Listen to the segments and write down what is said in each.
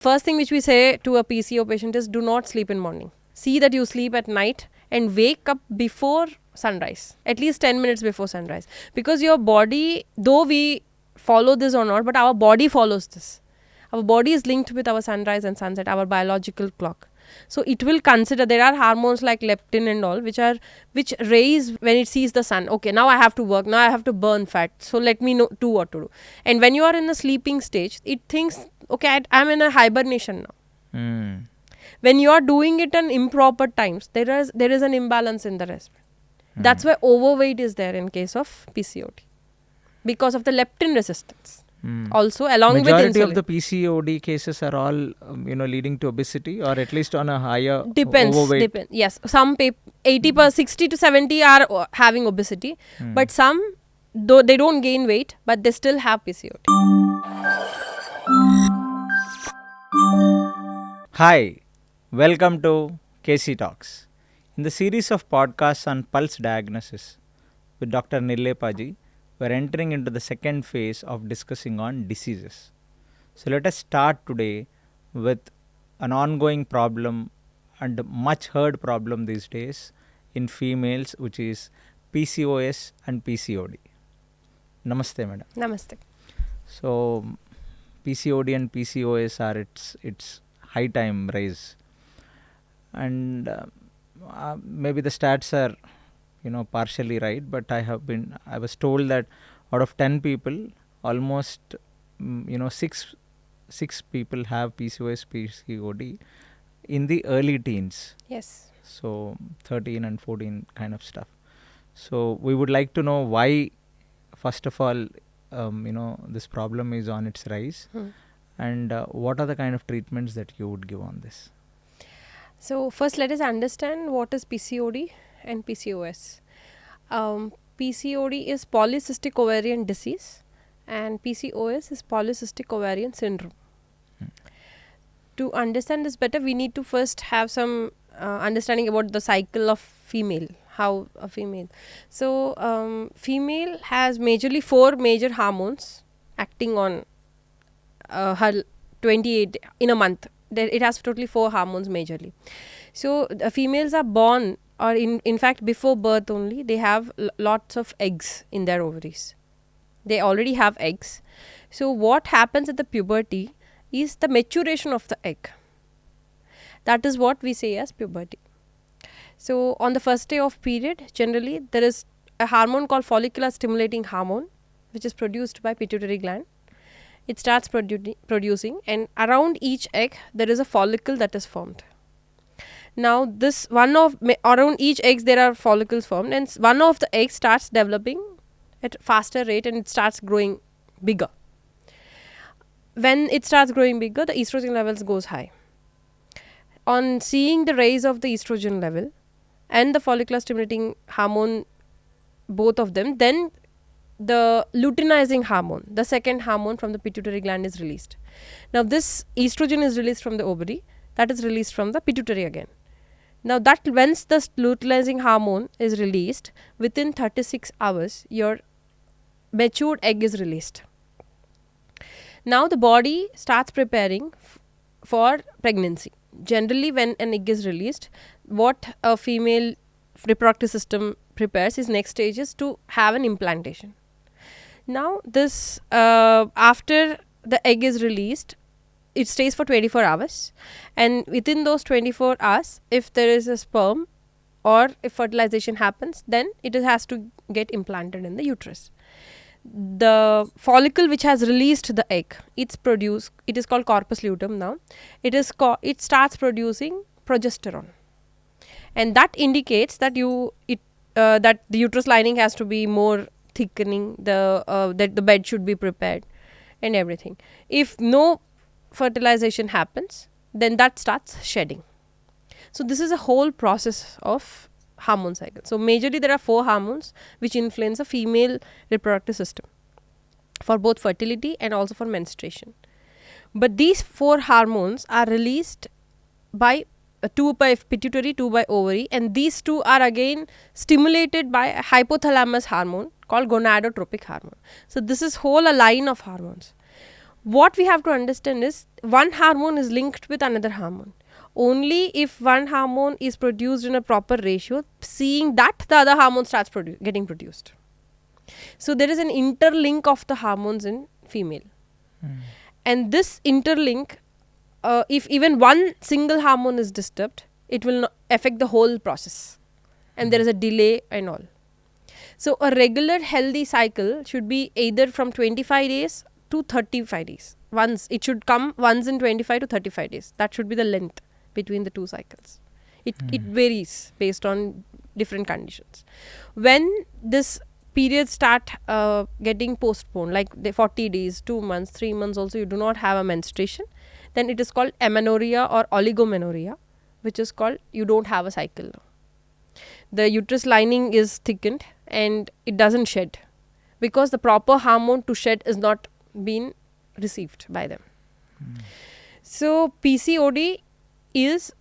First thing which we say to a PCO patient is do not sleep in morning. See that you sleep at night and wake up before sunrise, at least 10 minutes before sunrise. Because your body, though we follow this or not, but our body follows this. Our body is linked with our sunrise and sunset, our biological clock. So it will consider, there are hormones like leptin and all which raise when it sees the sun. Okay, now I have to work, now I have to burn fat, so let me do what to do. And when you are in the sleeping stage, it thinks, okay, I'm in a hibernation now. When you are doing it in improper times, there is an imbalance in the rest. That's why overweight is there in case of PCOD, because of the leptin resistance. Also, along Majority with insulin. of the PCOD cases are all leading to obesity, or at least on a higher Depends. Yes, some 60 to 70 are having obesity, but some, though they don't gain weight, but they still have PCOD. Hi, welcome to KC Talks. In the series of podcasts on pulse diagnosis with Dr. Nirlepa ji, we are entering into the second phase of discussing on diseases. So let us start today with an ongoing problem and much heard problem these days in females, which is PCOS and PCOD. Namaste, madam. Namaste. So PCOD and PCOS are its high time rise, and maybe the stats are partially right, but I was told that out of 10 people, almost 6 people have PCOS, PCOD in the early teens. Yes. So 13 and 14 kind of stuff. So we would like to know why, first of all, this problem is on its rise, and what are the kind of treatments that you would give on this? So first let us understand what is PCOD and PCOS. PCOD is polycystic ovarian disease and PCOS is polycystic ovarian syndrome. To understand this better, we need to first have some understanding about the cycle of female, how a female. So female has majorly 4 major hormones acting on her 28 in a month. It has totally 4 hormones majorly. So the females are born, or in fact before birth only, they have lots of eggs in their ovaries. They already have eggs. So what happens at the puberty is the maturation of the egg. That is what we say as puberty. So on the first day of period, generally there is a hormone called follicular stimulating hormone, which is produced by pituitary gland. It starts producing, and around each egg there is a follicle that is formed. Now this around each egg there are follicles formed, and one of the eggs starts developing at faster rate and it starts growing bigger. When it starts growing bigger, the estrogen levels goes high. On seeing the rise of the estrogen level and the follicular stimulating hormone, both of them, then the luteinizing hormone, the second hormone from the pituitary gland, is released. Now this estrogen is released from the ovary, that is released from the pituitary again. Now that once the luteinizing hormone is released, within 36 hours your matured egg is released. Now the body starts preparing for pregnancy. Generally when an egg is released, what a female reproductive system prepares is next stage is to have an implantation. Now this after the egg is released, it stays for 24 hours, and within those 24 hours, if there is a sperm or if fertilization happens, then it has to get implanted in the uterus. The follicle which has released the egg, it is called corpus luteum now. It starts producing progesterone, and that indicates that that the uterus lining has to be more thickening, that the bed should be prepared and everything. If no fertilization happens, then that starts shedding. So this is a whole process of hormone cycle. So majorly there are 4 hormones which influence the female reproductive system for both fertility and also for menstruation. But these 4 hormones are released by 2 by pituitary, 2 by ovary, and these 2 are again stimulated by a hypothalamus hormone called gonadotropic hormone. So this is whole a line of hormones. What we have to understand is one hormone is linked with another hormone. Only if one hormone is produced in a proper ratio, seeing that the other hormone starts getting produced. So there is an interlink of the hormones in female. And this interlink, if even one single hormone is disturbed, it will affect the whole process. And there is a delay and all. So a regular healthy cycle should be either from 25 days to 35 days. It should come once in 25 to 35 days. That should be the length between the two cycles. It varies based on different conditions. When this period start getting postponed, like the 40 days, 2 months, 3 months also you do not have a menstruation, then it is called amenorrhea or oligomenorrhea, which is called you don't have a cycle. The uterus lining is thickened and it doesn't shed because the proper hormone to shed is not being received by them. So PCOD is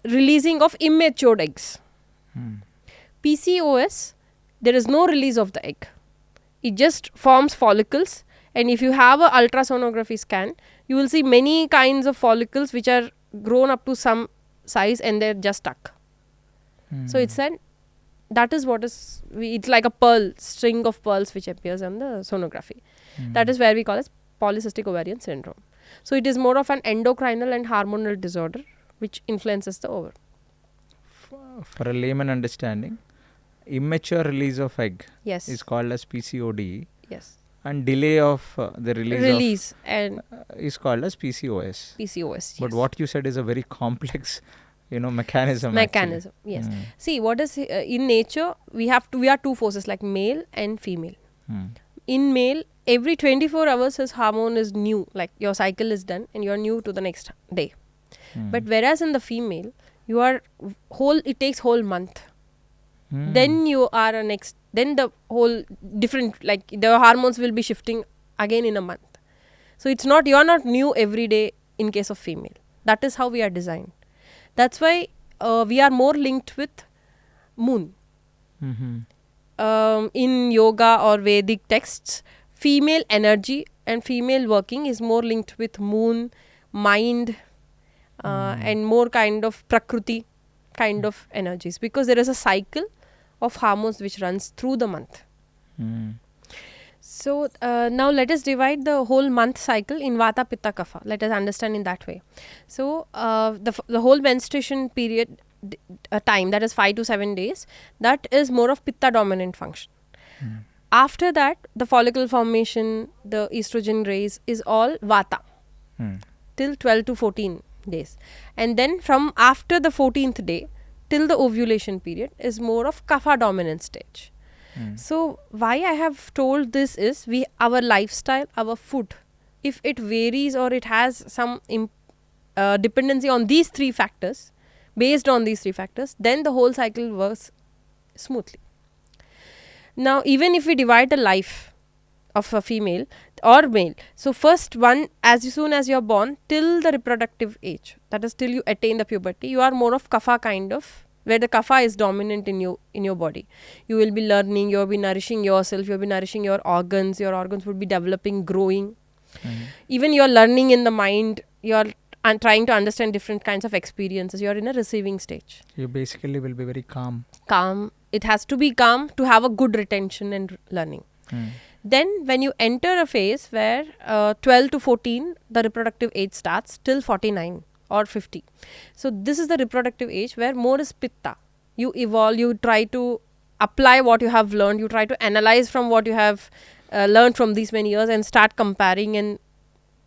releasing of immature eggs. PCOS, there is no release of the egg. It just forms follicles, and if you have a ultrasonography scan, you will see many kinds of follicles which are grown up to some size and they're just stuck. So it's like a string of pearls which appears on the sonography. That is where we call as polycystic ovarian syndrome. So it is more of an endocrinal and hormonal disorder which influences the ovary. For a layman understanding, immature release of egg is called as PCOD. Yes. And delay of the release is called as PCOS. Yes. But what you said is a very complex mechanism. Yes. See, what is in nature, we are two forces like male and female. In male, every 24 hours his hormone is new, like your cycle is done and you are new to the next day. But whereas in the female, it takes whole month. Then you are then the whole different, like the hormones will be shifting again in a month. So you are not new every day in case of female. That is how we are designed. That's why we are more linked with moon. In yoga or Vedic texts, female energy and female working is more linked with moon, mind, and more kind of Prakriti kind of energies, because there is a cycle of hormones which runs through the month. So now let us divide the whole month cycle in Vata, Pitta, Kapha. Let us understand in that way. So the whole menstruation period time, that is 5 to 7 days, that is more of Pitta dominant function. After that, the follicle formation, the estrogen raise is all Vata till 12 to 14 days. And then from after the 14th day till the ovulation period is more of Kapha dominant stage. So why I have told this is our lifestyle, our food, if it varies or it has some dependency on these three factors, based on these three factors, then the whole cycle works smoothly. Now, even if we divide the life of a female or male, so first one, as soon as you are born till the reproductive age, that is till you attain the puberty, you are more of Kapha kind of, where the Kapha is dominant in your body. You will be learning, you will be nourishing yourself, you will be nourishing your organs will be developing, growing. Even you are learning in the mind, you are trying to understand different kinds of experiences. You are in a receiving stage. You basically will be very calm. It has to be calm to have a good retention and learning. Then when you enter a phase where 12 to 14, the reproductive age starts till 49 or 50. So this is the reproductive age where more is Pitta. You evolve, you try to apply what you have learned, you try to analyze from what you have learned from these many years and start comparing and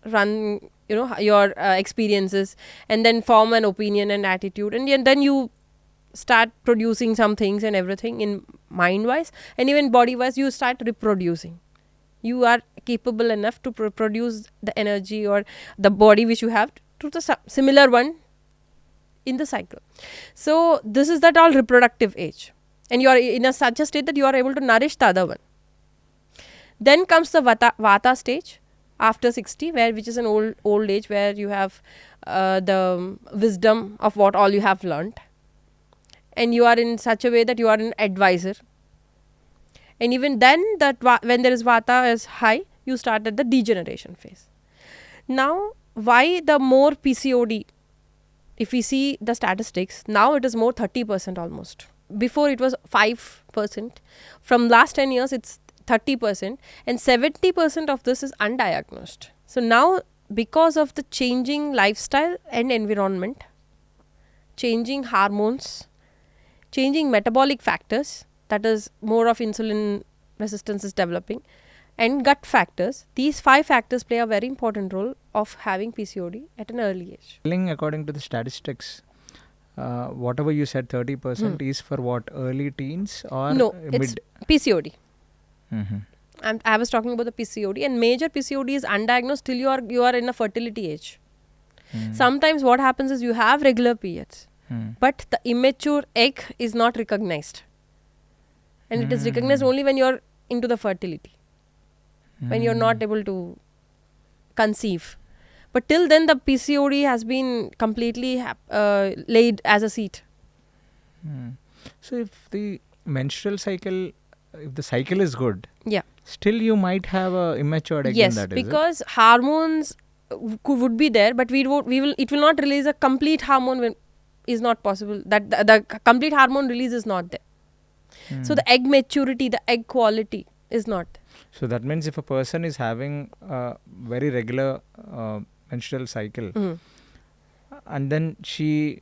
run your experiences, and then form an opinion and attitude, and then you start producing some things and everything in mind wise, and even body wise you start reproducing. You are capable enough to produce the energy or the body which you have to the similar one in the cycle. So this is that all reproductive age, and you are in such a state that you are able to nourish the other one. Then comes the Vata stage after 60, which is an old age where you have the wisdom of what all you have learnt, and you are in such a way that you are an advisor. And even then, that when there is Vata is high, you start at the degeneration phase. Now, why the more PCOD? If we see the statistics, now it is more 30% almost. Before it was 5%. From last 10 years, it's 30%. And 70% of this is undiagnosed. So now, because of the changing lifestyle and environment, changing hormones, changing metabolic factors, that is more of insulin resistance is developing, and gut factors, these 5 factors play a very important role of having PCOD at an early age. According to the statistics, whatever you said, 30% is for what, early teens or No, mid? it's PCOD. Mm-hmm. I was talking about the PCOD, and major PCOD is undiagnosed till you are in a fertility age. Sometimes what happens is you have regular periods, but the immature egg is not recognized. And it is recognized only when you're into the fertility, when you're not able to conceive. But till then, the PCOD has been completely laid as a seed. So if the menstrual cycle, if the cycle is good, Yeah. still you might have a immature egg Yes, in that, because hormones would be there, but it will not release a complete hormone when is not possible. That the complete hormone release is not there. So the egg maturity, the egg quality is not there. So that means if a person is having a very regular menstrual cycle and then she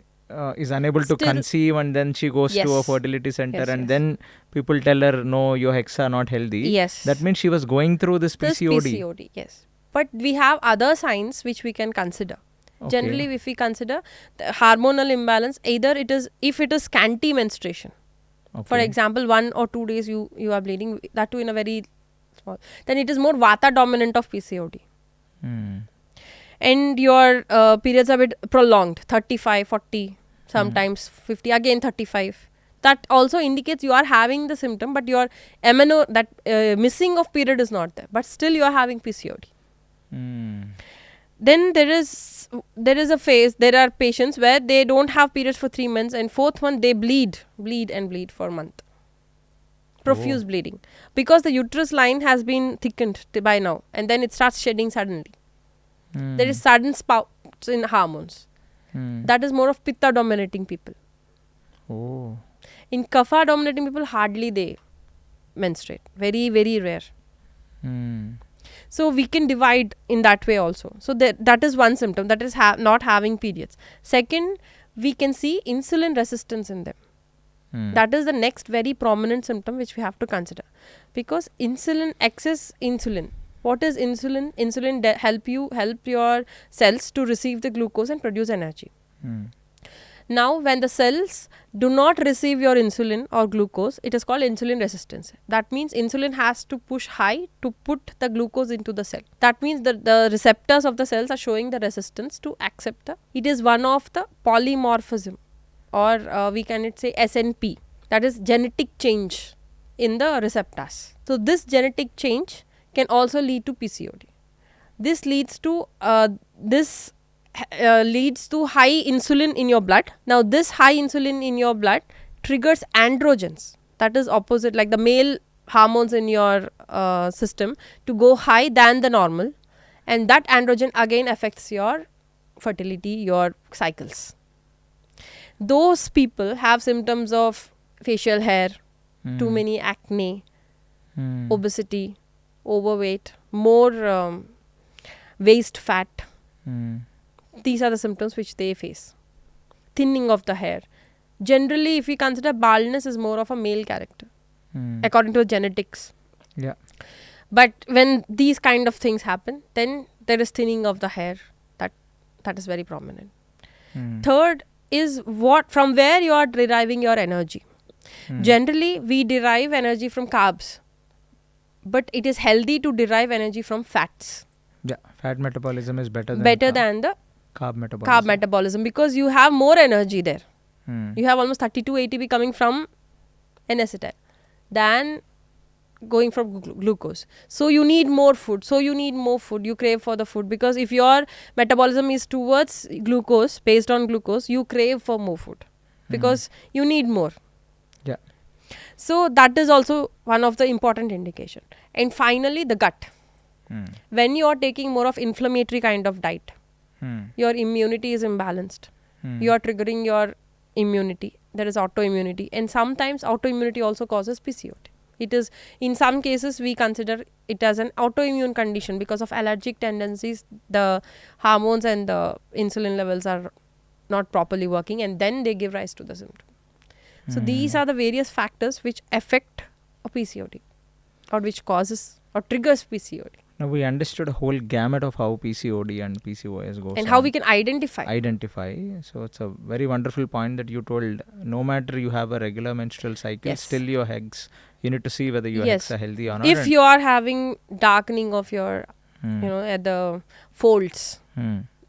is unable to conceive, and then she goes to a fertility center, and then people tell her, no, your eggs are not healthy. Yes. That means she was going through this PCOD. This PCOD, yes. But we have other signs which we can consider. Okay. Generally, if we consider the hormonal imbalance, either if it is scanty menstruation. Okay. For example, 1 or 2 days you are bleeding, that too in a very small, then it is more Vata dominant of PCOD. And your periods are a bit prolonged, 35, 40, sometimes 50, again 35. That also indicates you are having the symptom, but your missing of period is not there, but still you are having PCOD. Then there is a phase, there are patients where they don't have periods for 3 months, and 4th month they bleed for a month. Profuse bleeding. Because the uterus line has been thickened by now, and then it starts shedding suddenly. There is sudden spouts in hormones. That is more of Pitta dominating people. In Kapha dominating people, hardly they menstruate. Very, very rare. So we can divide in that way also. So that is one symptom, that is not having periods. Second, we can see insulin resistance in them. That is the next very prominent symptom which we have to consider. Because excess insulin. What is insulin? Insulin help your cells to receive the glucose and produce energy. Now, when the cells do not receive your insulin or glucose, it is called insulin resistance. That means insulin has to push high to put the glucose into the cell. That means the receptors of the cells are showing the resistance to accept it is one of the polymorphism, or we can say SNP. That is genetic change in the receptors. So this genetic change can also lead to PCOD. This leads to high insulin in your blood. Now this high insulin in your blood triggers androgens, that is opposite, like the male hormones in your system, to go high than the normal, and that androgen again affects your fertility, your cycles. Those people have symptoms of facial hair, too many acne, obesity, overweight, more waist fat. These are the symptoms which they face. Thinning of the hair. Generally, if we consider baldness is more of a male character, according to genetics. Yeah. But when these kind of things happen, then there is thinning of the hair. That is very prominent. Third is from where you are deriving your energy. Generally, we derive energy from carbs, but it is healthy to derive energy from fats. Yeah, fat metabolism is better than the carb metabolism. Carb metabolism, because you have more energy there. You have almost 32 ATP coming from N-acetyl than going from glucose. So you need more food. You crave for the food, because if your metabolism is towards glucose, based on glucose, you crave for more food because you need more. Yeah. So that is also one of the important indication. And finally, the gut. When you are taking more of inflammatory kind of diet, your immunity is imbalanced. You are triggering your immunity. There is autoimmunity. And sometimes autoimmunity also causes PCOD. It is, in some cases, we consider it as an autoimmune condition because of allergic tendencies. The hormones and the insulin levels are not properly working, and then they give rise to the symptom. So these are the various factors which affect a PCOD, or which causes or triggers PCOD. Now we understood a whole gamut of how PCOD and PCOS goes and how we can identify. So it's a very wonderful point that you told. No matter you have a regular menstrual cycle, still your eggs, you need to see whether your eggs are healthy or not. If you are having darkening of your, at the folds,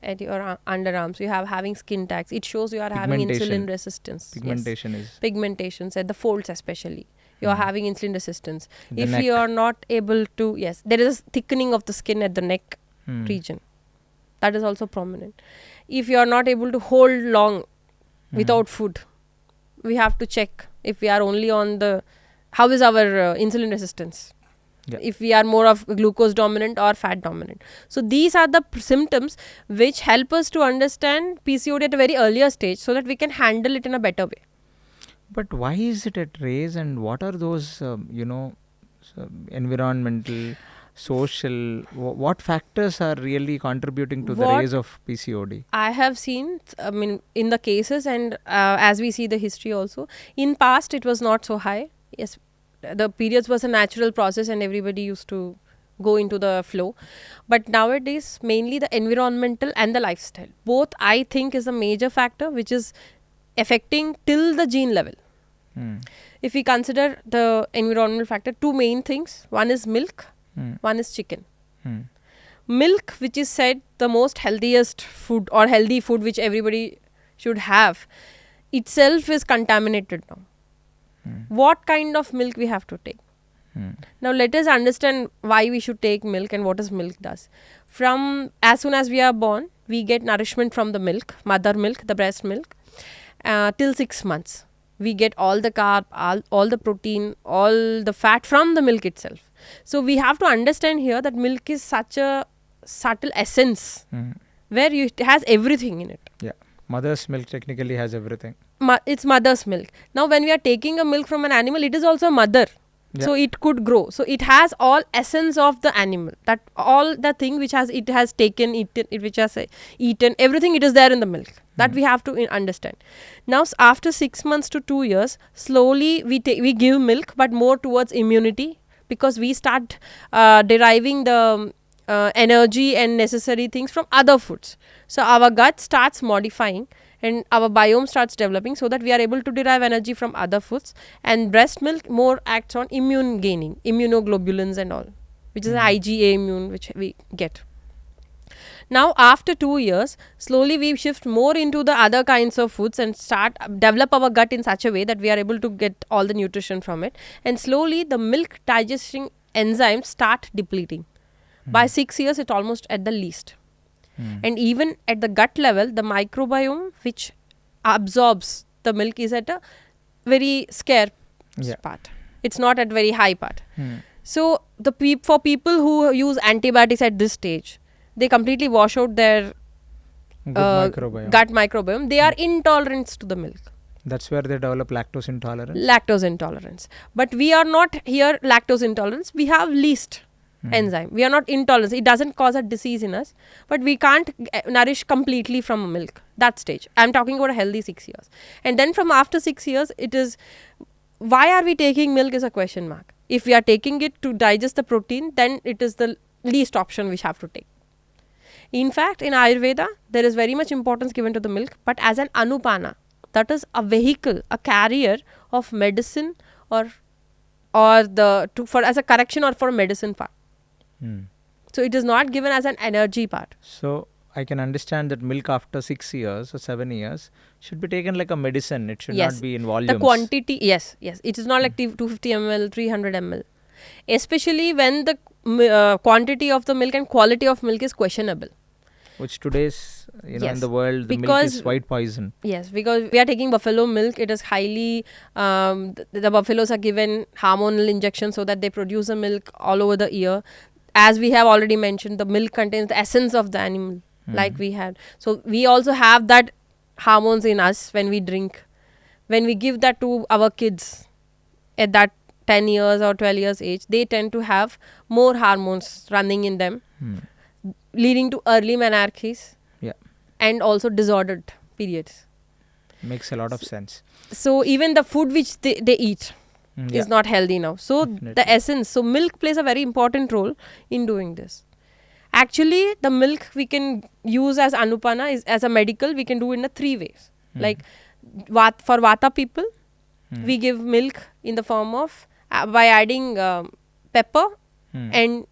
at your underarms, you have having skin tags, it shows you are having insulin resistance. Pigmentations at the folds especially. You are having insulin resistance. If you are not able to, there is a thickening of the skin at the neck region. That is also prominent. If you are not able to hold long without food, we have to check if we are only on the, how is our insulin resistance? If we are more of glucose dominant or fat dominant. So these are the symptoms which help us to understand PCOD at a very earlier stage so that we can handle it in a better way. But why is it at rise, and what are those, environmental, social, what factors are really contributing to the rise of PCOD? I have seen, in the cases, and as we see the history also, in past it was not so high. Yes, the periods was a natural process and everybody used to go into the flow. But nowadays, mainly the environmental and the lifestyle. Both, I think, is a major factor which is affecting till the gene level. If we consider the environmental factor, two main things. One is milk, one is chicken. Milk, which is said the most healthiest food or healthy food which everybody should have, itself is contaminated now. What kind of milk we have to take? Now let us understand why we should take milk and what does milk does. From as soon as we are born, we get nourishment from the milk, mother milk, the breast milk, till 6 months. We get all the carb, all the protein, all the fat from the milk itself. So we have to understand here that milk is such a subtle essence where it has everything in it. Yeah, mother's milk technically has everything. It's mother's milk. Now when we are taking a milk from an animal, it is also mother. Yeah. So it could grow. So it has all essence of the animal. That all the thing which it has taken, which has eaten, everything it is there in the milk. That we have to understand. Now after 6 months to 2 years, slowly we give milk, but more towards immunity, because we start deriving the energy and necessary things from other foods. So our gut starts modifying and our biome starts developing so that we are able to derive energy from other foods. And breast milk more acts on immune gaining, immunoglobulins and all, which is IgA immune which we get. Now after 2 years, slowly we shift more into the other kinds of foods and develop our gut in such a way that we are able to get all the nutrition from it. And slowly the milk digesting enzymes start depleting. By 6 years, it's almost at the least. And even at the gut level, the microbiome which absorbs the milk is at a very scarce part. It's not at very high part. So for people who use antibiotics at this stage, they completely wash out their gut microbiome. They are intolerant to the milk. That's where they develop lactose intolerance. But we are not here lactose intolerance. We have least enzyme. We are not intolerant. It doesn't cause a disease in us, but we can't nourish completely from milk. That stage. I'm talking about a healthy 6 years. And then from after 6 years, it is, why are we taking milk is a question mark. If we are taking it to digest the protein, then it is the least option we have to take. In fact, in Ayurveda, there is very much importance given to the milk, but as an anupana, that is a vehicle, a carrier of medicine or as a correction or for a medicine part. So it is not given as an energy part. So I can understand that milk after 6 years or 7 years should be taken like a medicine. It should not be in volumes. The quantity, yes. It is not like 250 ml, 300 ml. Especially when the quantity of the milk and quality of milk is questionable. Which today's, in the world, the milk is white poison. Yes, because we are taking buffalo milk. It is highly, the buffaloes are given hormonal injections so that they produce the milk all over the year. as we have already mentioned, the milk contains the essence of the animal, like we had. So we also have that hormones in us when we drink. When we give that to our kids at that 10 years or 12 years age, they tend to have more hormones running in them, leading to early menarches and also disordered periods. Makes a lot of sense. So even the food which they eat is not healthy now. So the essence, so milk plays a very important role in doing this. Actually, the milk we can use as Anupana, is as a medical, we can do it in 3 ways. Like for Vata people, we give milk in the form of, by adding pepper and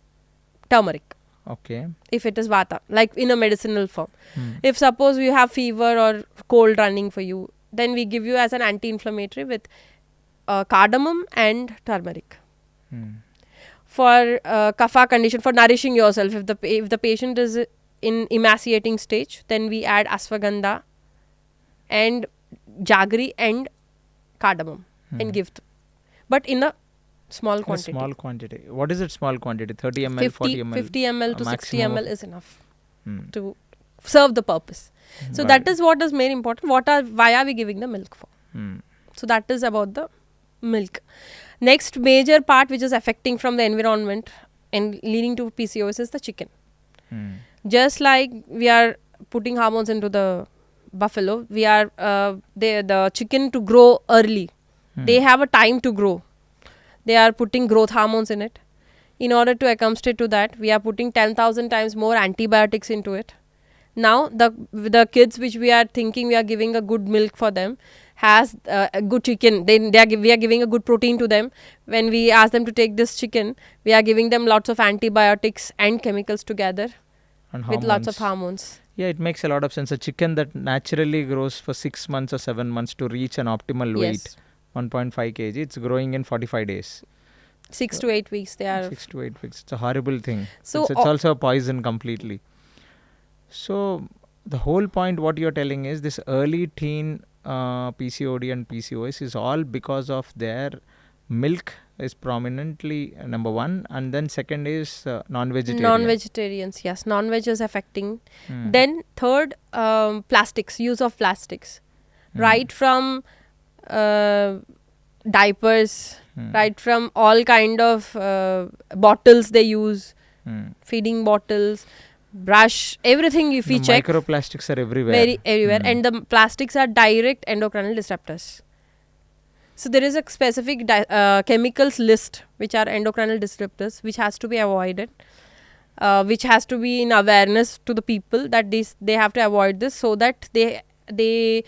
turmeric. Okay. If it is Vata, like in a medicinal form. If suppose you have fever or cold running for you, then we give you as an anti-inflammatory with cardamom and turmeric. For kapha condition, for nourishing yourself, if the patient is in emaciating stage, then we add ashwagandha and jaggery and cardamom and give but in a small quantity. Small quantity. What is it small quantity? 30 ml, 40 ml? 50 ml to 60 ml is enough to serve the purpose. So that is what is very important. Why are we giving the milk for? So that is about the milk. Next major part which is affecting from the environment and leading to PCOS is the chicken. Just like we are putting hormones into the buffalo, we are the chicken to grow early. They have a time to grow. They are putting growth hormones in it. In order to accommodate to that, we are putting 10,000 times more antibiotics into it. Now the kids which we are thinking we are giving a good milk for them has a good chicken. We are giving a good protein to them. When we ask them to take this chicken, we are giving them lots of antibiotics and chemicals together with lots of hormones. Yeah, it makes a lot of sense. A chicken that naturally grows for 6 months or 7 months to reach an optimal weight, 1.5 kg, it's growing in 45 days. 6 to 8 weeks. 6 to 8 weeks. It's a horrible thing. So it's also a poison completely. So the whole point what you're telling is this early teen PCOD and PCOS is all because of their milk is prominently number one, and then second is non-vegetarian. Non-vegetarians, yes. Non-veg is affecting. Then third, plastics, use of plastics. Right from diapers, right from all kind of bottles they use, feeding bottles, brush, everything if we check. Microplastics are everywhere. Everywhere. And the plastics are direct endocrinal disruptors. So there is a specific chemicals list which are endocrinal disruptors which has to be avoided, which has to be in awareness to the people that they have to avoid this, so that they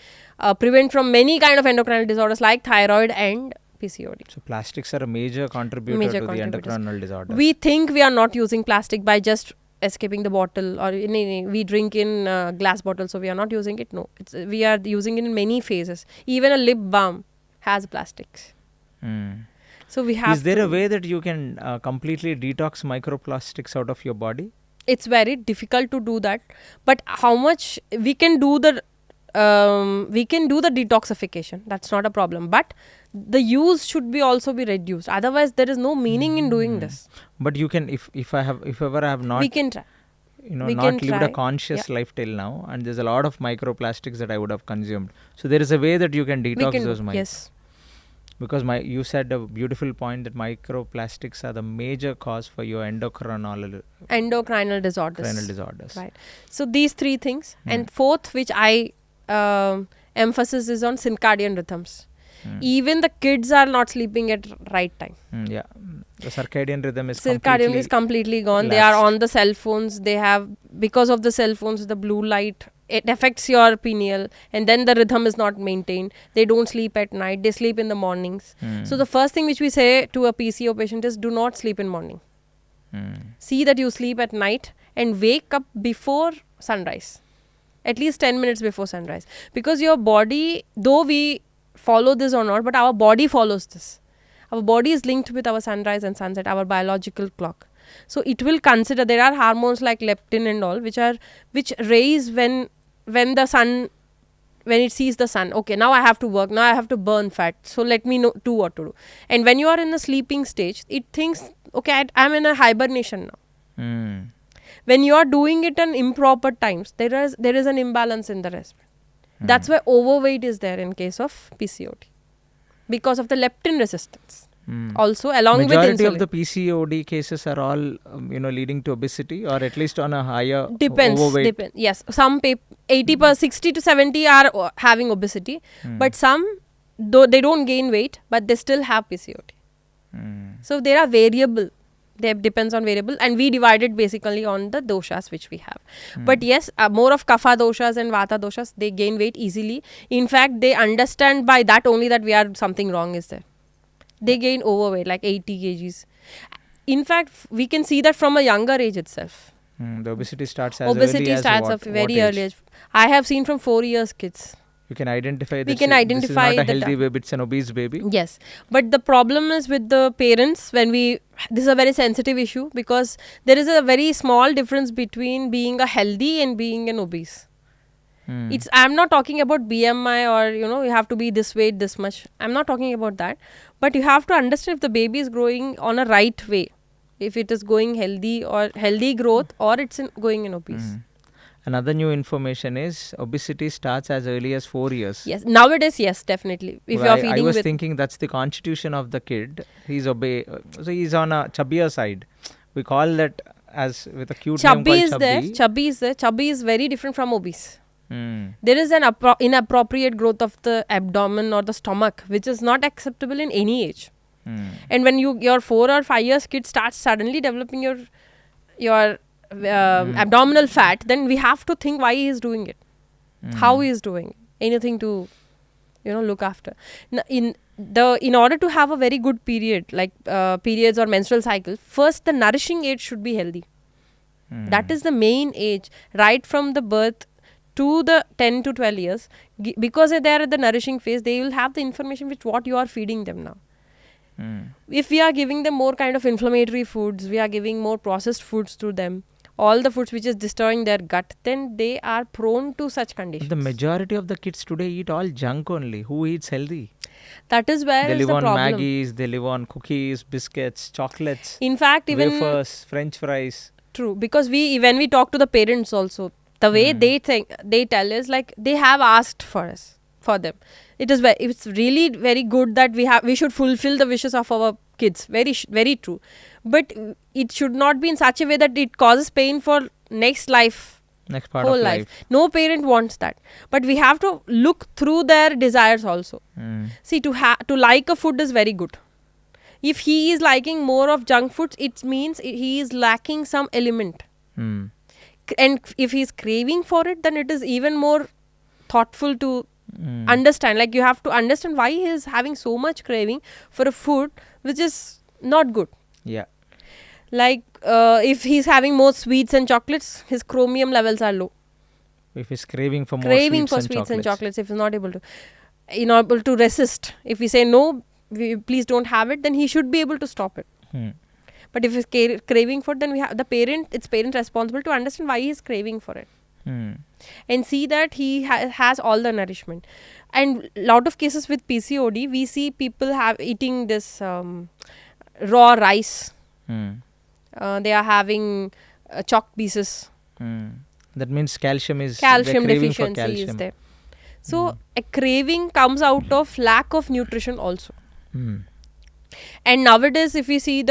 prevent from many kind of endocrinal disorders like thyroid and PCOD. So plastics are a major contributor to the endocrinal disorders. We think we are not using plastic by just escaping the bottle, or we drink in glass bottle, so we are not using it. No, we are using it in many phases. Even a lip balm has plastics. So we have. Is there a way that you can completely detox microplastics out of your body? It's very difficult to do that, but how much we can do the detoxification, that's not a problem, but the use should be also be reduced. Otherwise there is no meaning in doing this. But you can, if ever I have not, we can try. Not lived a conscious life till now, and there's a lot of microplastics that I would have consumed. So there is a way that you can detox those microplastics. Yes. Because you said a beautiful point that microplastics are the major cause for your endocrinal disorders. Right. So these three things, and fourth, which I emphasis is on circadian rhythms. Even the kids are not sleeping at right time. The circadian rhythm is completely gone. Lapsed. They are on the cell phones. Because of the cell phones, the blue light, it affects your pineal, and then the rhythm is not maintained. They don't sleep at night. They sleep in the mornings. So the first thing which we say to a PCO patient is, do not sleep in morning. See that you sleep at night and wake up before sunrise. At least 10 minutes before sunrise. Because your body, though we follow this or not, but our body follows this. Our body is linked with our sunrise and sunset, our biological clock. So it will consider, there are hormones like leptin and all which raise when it sees the sun. Okay, now I have to work, now I have to burn fat, so let me do what to do. And when you are in a sleeping stage, it thinks, okay, I'm in a hibernation now. When you are doing it in improper times, there is an imbalance in the respiratory. That's why overweight is there in case of PCOD, because of the leptin resistance. Also, along Majority with of the PCOD cases are all leading to obesity, or at least on a higher depends. overweight. Yes, some 60 to 70 are having obesity, but some, though they don't gain weight, but they still have PCOD. So they are variable. They depends on variable, and we divide it basically on the doshas which we have. But yes, more of kapha doshas and vata doshas, they gain weight easily. In fact, they understand by that only that we are something wrong is there. They gain overweight like 80 kgs. In fact, we can see that from a younger age itself. The obesity starts as early as what very age? early age. I have seen from 4 years kids. You can identify We can identify this is not a healthy baby, it's an obese baby. Yes, but the problem is with the parents this is a very sensitive issue, because there is a very small difference between being a healthy and being an obese. I'm not talking about BMI or you have to be this weight, this much. I'm not talking about that, but you have to understand if the baby is growing on a right way, if it is going healthy or healthy growth, or it's going in obese. Another new information is obesity starts as early as 4 years. Yes, nowadays, yes, definitely. If you are feeding I was thinking that's the constitution of the kid. He's so he's on a chubbier side. We call that as with a cute name called chubby. Chubby is there. Chubby is very different from obese. There is an inappropriate growth of the abdomen or the stomach, which is not acceptable in any age. And when your 4 or 5 years kid starts suddenly developing your abdominal fat, then we have to think why he is doing it, how he is doing it. Anything to look after. In order to have a very good period, like periods or menstrual cycle, first the nourishing age should be healthy. That is the main age, right from the birth to the 10 to 12 years, because they are at the nourishing phase. They will have the information which what you are feeding them now. If we are giving them more kind of inflammatory foods, we are giving more processed foods to them, all the foods which is destroying their gut, then they are prone to such conditions. The majority of the kids today eat all junk only. Who eats healthy? That is where they is live the on problem. Maggies, they live on cookies, biscuits, chocolates. In fact, even wafers, French fries. True, because when we talk to the parents also, the way they tell us, like they have asked for them. It's really very good that we should fulfill the wishes of our kids. Very very true, but it should not be in such a way that it causes pain for next part whole of life. No parent wants that, but we have to look through their desires also. See, to like a food is very good. If he is liking more of junk foods, it means he is lacking some element. And if he is craving for it, then it is even more thoughtful to understand. Like you have to understand why he is having so much craving for a food which is not good. Yeah. Like if he is having more sweets and chocolates, his chromium levels are low. If he is craving for more sweets and chocolates, if he is not able to resist, if we say no, please don't have it, then he should be able to stop it. But if he's craving for it, then it's parent responsible to understand why he is craving for it. And see that he has all the nourishment. And lot of cases with PCOD, we see people eating this raw rice. They are having chalk pieces. That means calcium deficiency is there. So a craving comes out of lack of nutrition also. And nowadays, if we see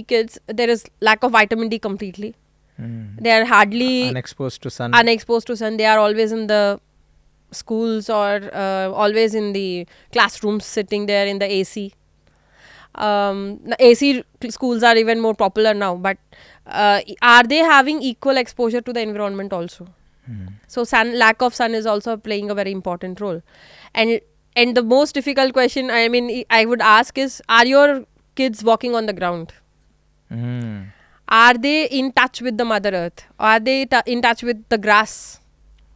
kids, there is lack of vitamin D completely. They are hardly unexposed to sun. They are always in the schools or always in the classrooms, sitting there in the AC. AC schools are even more popular now, but are they having equal exposure to the environment also? So lack of sun is also playing a very important role. And the most difficult question I would ask is, are your kids walking on the ground? Are they in touch with the Mother Earth? Are they in touch with the grass?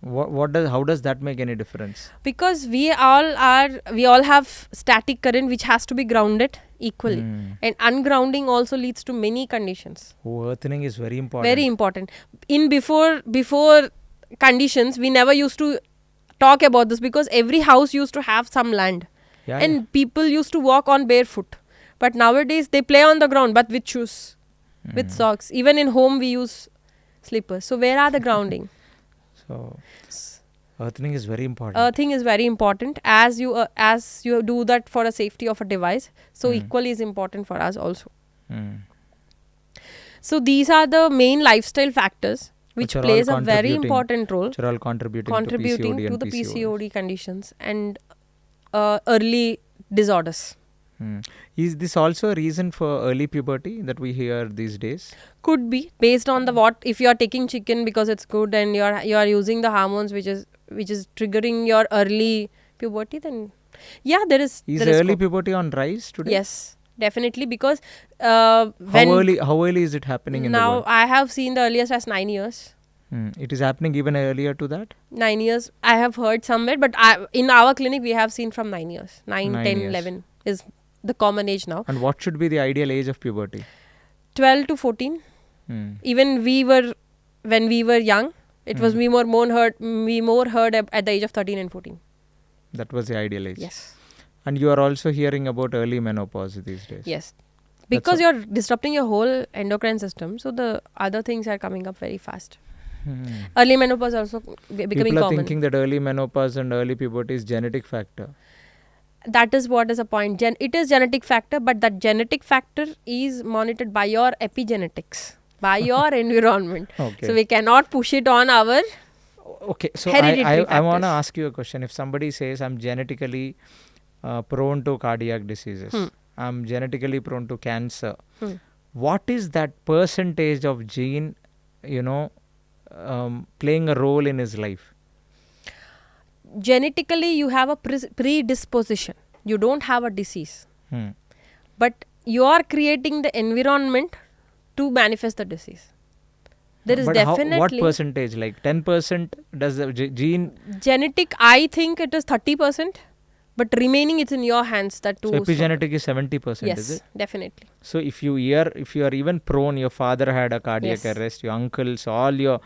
How does that make any difference? Because we all have static current which has to be grounded equally. And ungrounding also leads to many conditions. Earthing is very important. Very important. In before conditions, we never used to talk about this, because every house used to have some land. And people used to walk on barefoot. But nowadays they play on the ground, but with shoes. with socks. Even in home we use slippers. So where are the grounding? So earthing is very important. Earthing is very important as you do that for the safety of a device. So equally is important for us also. So these are the main lifestyle factors which plays a very important role. Which are all contributing to the PCOD conditions and early disorders. Is this also a reason for early puberty that we hear these days? Could be based on if you are taking chicken because it's good and you are using the hormones which is triggering your early puberty, then there is early puberty on rise today? Yes, definitely, because how early is it happening in the world? Now I have seen the earliest as 9 years. It is happening even earlier to that? 9 years I have heard somewhere, but in our clinic we have seen from 9 years. 9, 10, 11 is the common age now. And what should be the ideal age of puberty? 12 to 14. Even when we were young, it was we more heard at the age of 13 and 14. That was the ideal age. Yes. And you are also hearing about early menopause these days. Yes. Because you're disrupting your whole endocrine system, so the other things are coming up very fast. Early menopause also becoming common. People are thinking that early menopause and early puberty is genetic factor. That is what is a point. It is genetic factor, but that genetic factor is monitored by your epigenetics, by your environment. Okay. So we cannot push it on our so hereditary I want to ask you a question. If somebody says I'm genetically prone to cardiac diseases, I'm genetically prone to cancer, what is that percentage of gene, playing a role in his life? Genetically, you have a predisposition. You don't have a disease. But you are creating the environment to manifest the disease. There is definitely... what percentage? Like 10% does the gene... Genetic, I think it is 30%. But remaining, it's in your hands. That too. So epigenetic is 70%, yes, is it? Definitely. So if you are even prone, your father had a cardiac arrest, your uncles, all your,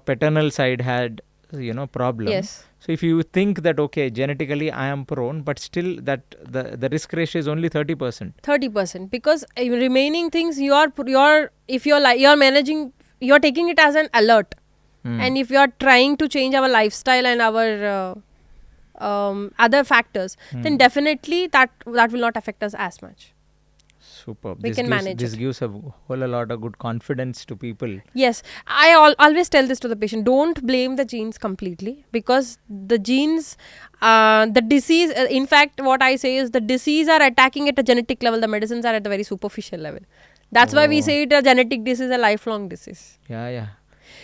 paternal side had, problem. Yes. So if you think that, okay, genetically I am prone, but still that the risk ratio is only 30%. 30%. Because remaining things, you're managing, you're taking it as an alert. And if you're trying to change our lifestyle and our other factors, then definitely that will not affect us as much. Superb. We can manage this gives a whole lot of good confidence to people. Yes. I always tell this to the patient. Don't blame the genes completely, because the genes, the disease, in fact, what I say is the disease are attacking at a genetic level. The medicines are at the very superficial level. That's why we say it a genetic disease, a lifelong disease. Yeah.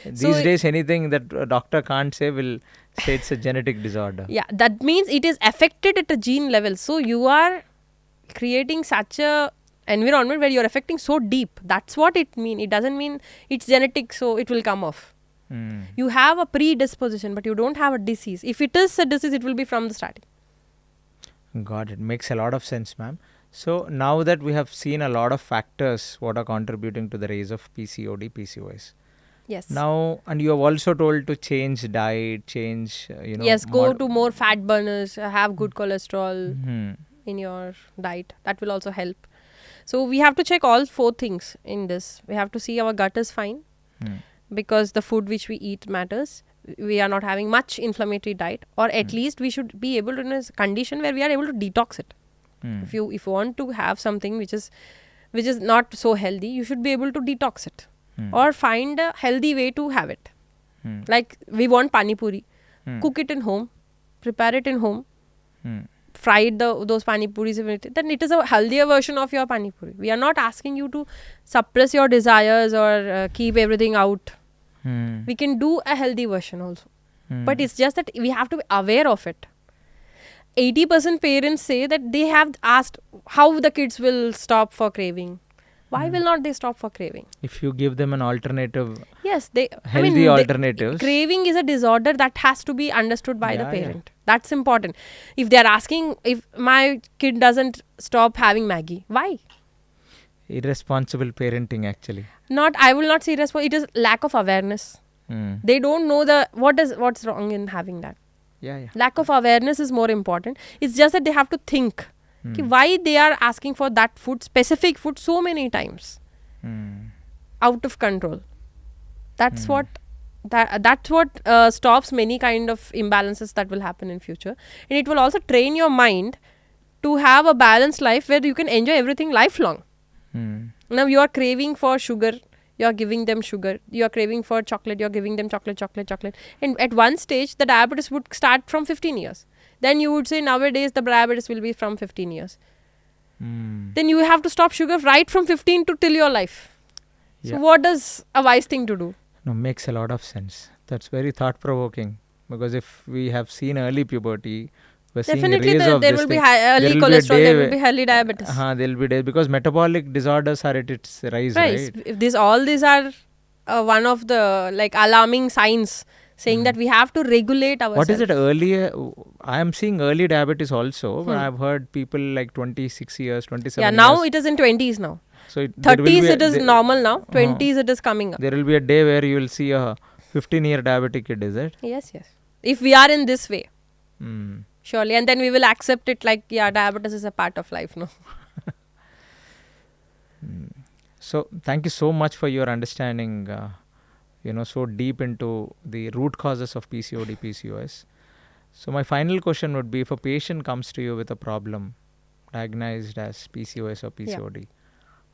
These days, anything that a doctor can't say will say it's a genetic disorder. Yeah, that means it is affected at a gene level. So you are creating such a environment where you're affecting so deep. That's what it means. It doesn't mean it's genetic, so it will come off. You have a predisposition, but you don't have a disease. If it is a disease, it will be from the starting. Got it. Makes a lot of sense, ma'am. So now that we have seen a lot of factors what are contributing to the rise of PCOD, PCOS. Yes. Now, and you have also told to change diet, Yes, go to more fat burners, have good cholesterol in your diet. That will also help. So we have to check all 4 things in this. We have to see our gut is fine, because the food which we eat matters. We are not having much inflammatory diet, or at least we should be able to, in a condition where we are able to detox it. If you want to have something which is not so healthy, you should be able to detox it. Or find a healthy way to have it. Like we want pani puri, cook it in home, prepare it in home, fry those pani puris, then it is a healthier version of your pani puri. We are not asking you to suppress your desires or keep everything out. We can do a healthy version also. But it's just that we have to be aware of it. 80% parents say that they have asked how the kids will stop for craving. Why will not they stop for craving? If you give them an alternative, yes, healthy alternatives. Craving is a disorder that has to be understood by the parent. That's important. If they are asking, if my kid doesn't stop having Maggie, why? Irresponsible parenting, actually. I will not say irresponsible. It is lack of awareness. They don't know what's wrong in having that. Yeah. Lack of awareness is more important. It's just that they have to think why they are asking for that food, specific food, so many times. out of control. That's what stops many kind of imbalances that will happen in future. And it will also train your mind to have a balanced life where you can enjoy everything lifelong. Now you are craving for sugar, you are giving them sugar. You are craving for chocolate, you are giving them chocolate. And at one stage, the diabetes would start from 15 years. Then you would say nowadays the diabetes will be from 15 years. Then you have to stop sugar right from 15 to till your life. So what is a wise thing to do? No, makes a lot of sense. That's very thought-provoking, because if we have seen early puberty, we're Definitely seeing there will be early cholesterol, there will be early diabetes. There will be days, because metabolic disorders are at its rise, right? If all these are one of the alarming signs saying that we have to regulate ourselves. What is it earlier? I am seeing early diabetes also, but I've heard people like 26 years, 27 years. Yeah, now it is in 20s now. So 30s it is normal now, 20s it is coming up. There will be a day where you will see a 15-year diabetic kid, is it? Yes. If we are in this way, surely. And then we will accept it diabetes is a part of life, no? So thank you so much for your understanding, so deep into the root causes of PCOD, PCOS. So my final question would be, if a patient comes to you with a problem diagnosed as PCOS or PCOD,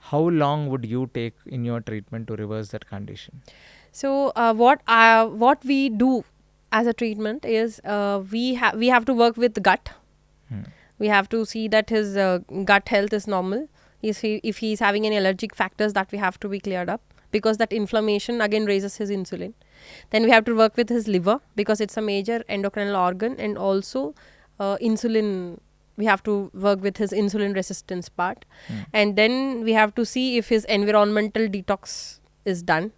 how long would you take in your treatment to reverse that condition? So what we do as a treatment is we have to work with gut. We have to see that his gut health is normal. If he is having any allergic factors, that we have to be cleared up, because that inflammation again raises his insulin. Then we have to work with his liver, because it's a major endocrinal organ, and also insulin. We have to work with his insulin resistance part. And then we have to see if his environmental detox is done.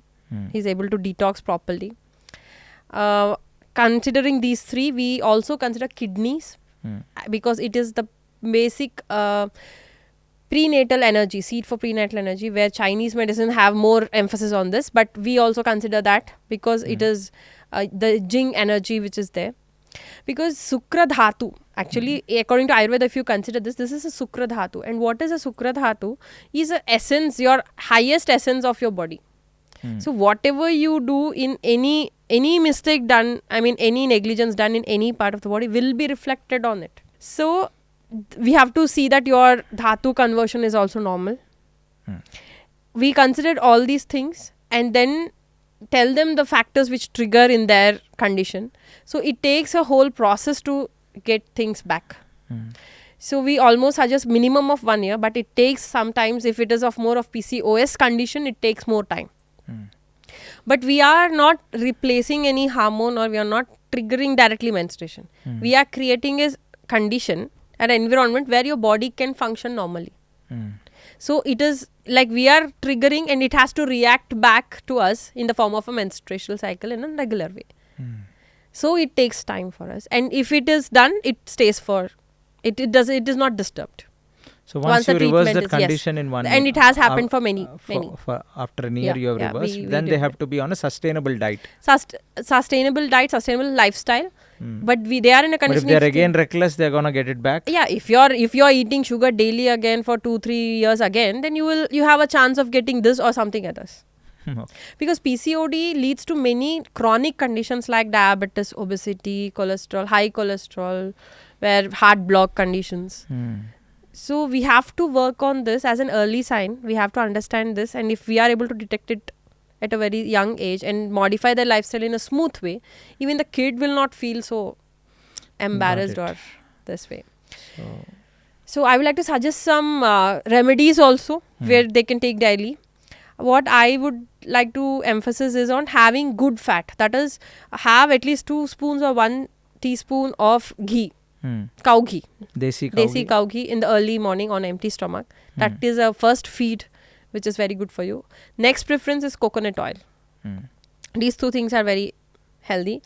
He's able to detox properly. Considering these three, we also consider kidneys, because it is the basic prenatal energy, seed for prenatal energy, where Chinese medicine have more emphasis on this, but we also consider that, because it is the Jing energy which is there. Because Sukra Dhatu, actually according to Ayurveda, if you consider this is a Sukra Dhatu. And what is a Sukra Dhatu? Is a essence, your highest essence of your body. So whatever you do in any mistake done, any negligence done in any part of the body will be reflected on it. So we have to see that your dhatu conversion is also normal. We considered all these things and then tell them the factors which trigger in their condition. So it takes a whole process to get things back. So we almost suggest minimum of 1 year, but it takes sometimes, if it is of more of PCOS condition, it takes more time. But we are not replacing any hormone, or we are not triggering directly menstruation. We are creating a condition, an environment where your body can function normally. So it is like we are triggering, and it has to react back to us in the form of a menstrual cycle in a regular way. So it takes time for us, and if it is done, it stays for it is not disturbed. So once you reverse that condition in 1 year, and it has happened for many. After a year you have reversed, then they have to be on a sustainable diet. Sustainable diet, sustainable lifestyle. But they are in a condition. But if they are again reckless, they are gonna get it back. Yeah, if you are eating sugar daily again for 2-3 years again, then you have a chance of getting this or something else. Because PCOD leads to many chronic conditions like diabetes, obesity, cholesterol, high cholesterol, where heart block conditions. So we have to work on this as an early sign. We have to understand this, and if we are able to detect it at a very young age and modify their lifestyle in a smooth way, even the kid will not feel so embarrassed or this way. So I would like to suggest some remedies also where they can take daily. What I would like to emphasize is on having good fat. That is, have at least 2 spoons or 1 teaspoon of ghee. Cow ghee. Desi cow ghee in the early morning on empty stomach. That is a first feed which is very good for you. Next preference is coconut oil. These 2 things are very healthy.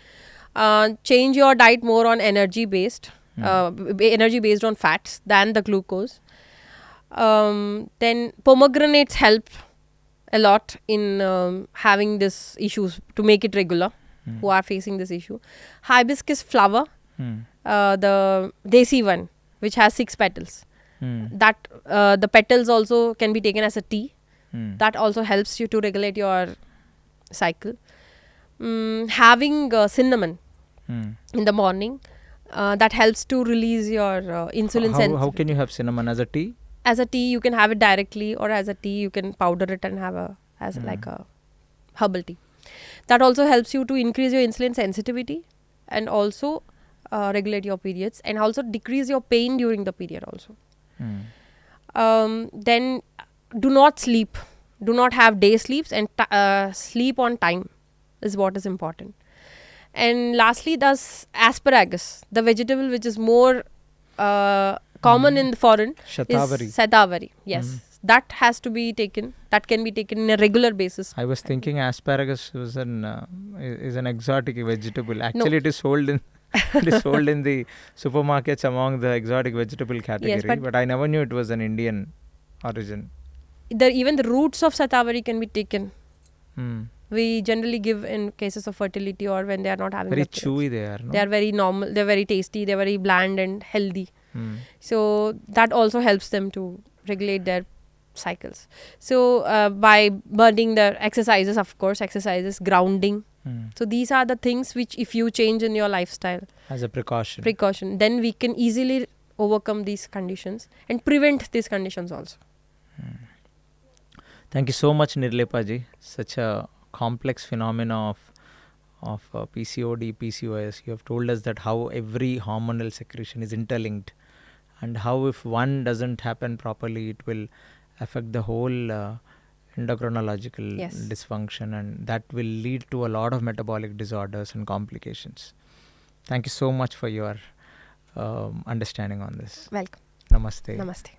Change your diet more on energy based on fats than the glucose. Then pomegranates help a lot in having this issues, to make it regular, who are facing this issue. Hibiscus flower, the desi one, which has 6 petals. That the petals also can be taken as a tea. That also helps you to regulate your cycle. Having cinnamon in the morning, that helps to release your insulin How sensitivity. can you have cinnamon as a tea? As a tea, you can have it directly, or as a tea, you can powder it and have like a herbal tea. That also helps you to increase your insulin sensitivity and also regulate your periods and also decrease your pain during the period also. Then do not sleep. Do not have day sleeps, and sleep on time is what is important. And lastly, thus asparagus, the vegetable which is more common in the foreign, Shatavari. is sadavari. Yes, that has to be taken. That can be taken in a regular basis. I was thinking asparagus was is an exotic vegetable. Actually, it is sold in the supermarkets among the exotic vegetable category. Yes, but I never knew it was an Indian origin. Even the roots of sadavari can be taken. Hmm. We generally give in cases of fertility or when they are not having Very their periods. chewy they are. No? They are very normal. They are very tasty. They are very bland and healthy. Hmm. So that also helps them to regulate their cycles. So by burning the exercises, of course, grounding. So these are the things which, if you change in your lifestyle As a precaution, then we can easily overcome these conditions and prevent these conditions also. Thank you so much, Nirlepa ji. Such a complex phenomena of PCOD, PCOS. You have told us that how every hormonal secretion is interlinked, and how if one doesn't happen properly, it will affect the whole endocrinological dysfunction, and that will lead to a lot of metabolic disorders and complications. Thank you so much for your understanding on this. Welcome. Namaste. Namaste.